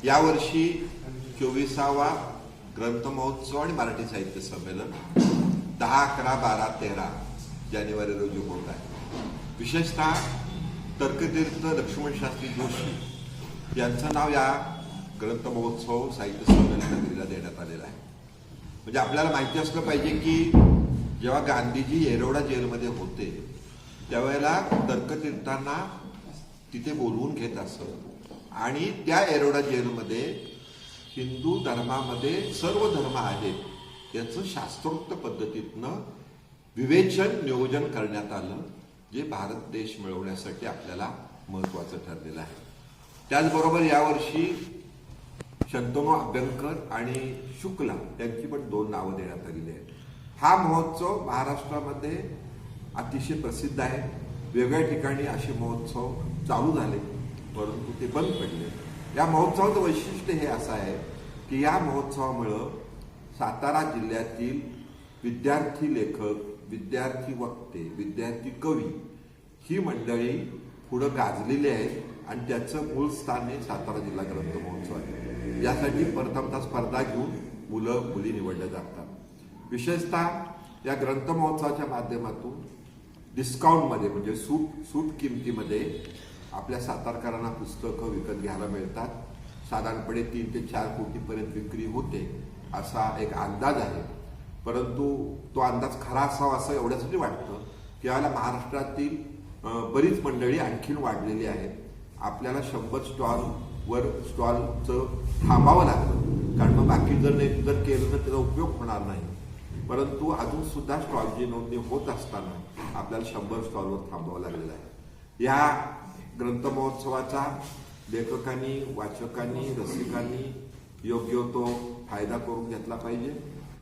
यावर्षी 24वा ग्रंथ महोत्सव आणि मराठी साहित्य संमेलन 10, 11, 12, 13 जानेवारी रोजी होत आहे. विशेषतः तर्कतीर्थ लक्ष्मण शास्त्री जोशी यांचं नाव या ग्रंथ महोत्सव साहित्य संमेलनाला देण्यात आलेलं आहे. म्हणजे आपल्याला माहिती असलं पाहिजे की जेव्हा गांधीजी येरवडा जेलमध्ये होते त्यावेळेला तर्कतीर्थांना तिथे बोलवून घेत असत आणि त्या येरवडा जेलमध्ये हिंदू धर्मामध्ये सर्व धर्म आहेत याचं शास्त्रोक्त पद्धतीतनं विवेचन नियोजन करण्यात आलं, जे भारत देश मिळवण्यासाठी आपल्याला महत्वाचं ठरलेलं आहे. त्याचबरोबर यावर्षी शंतनू अभ्यंकर आणि शुक्ला यांची पण 2 नावं देण्यात आलेली आहेत. हा महोत्सव महाराष्ट्रामध्ये अतिशय प्रसिद्ध आहे. वेगळ्या ठिकाणी असे महोत्सव चालू झाले परंतु ते बंद पडले. या महोत्सवाचं वैशिष्ट्य हे असं आहे की या महोत्सवामुळं सातारा जिल्ह्यातील विद्यार्थी लेखक, विद्यार्थी वक्ते, विद्यार्थी कवी ही मंडळी पुढं गाजलेली आहेत आणि त्याचं मूळ स्थान हे सातारा जिल्हा ग्रंथ महोत्सव आहे. यासाठी प्रथमतः स्पर्धा घेऊन मुलं मुली निवडले जातात. विशेषतः या ग्रंथ महोत्सवाच्या माध्यमातून डिस्काउंटमध्ये म्हणजे सूट किमतीमध्ये आपल्या सातारकरांना पुस्तकं विकत घ्यायला मिळतात. साधारणपणे 3 ते 4 कोटीपर्यंत विक्री होते असा एक अंदाज आहे. परंतु तो अंदाज खरा असावा असं एवढ्यासाठी वाटतं की याला महाराष्ट्रातील बरीच मंडळी आणखीन वाढलेली आहेत. आपल्याला 100 स्टॉलचं थांबावं लागतं कारण मग बाकी जर केलं तर त्याचा उपयोग होणार नाही. परंतु अजून सुद्धा स्टॉलची नोंदणी होत असताना आपल्याला 100 स्टॉलवर थांबावं लागलेलं आहे. या ग्रंथ महोत्सवाचा लेखकांनी, वाचकांनी, रसिकांनी योग्य तो फायदा करून घेतला पाहिजे.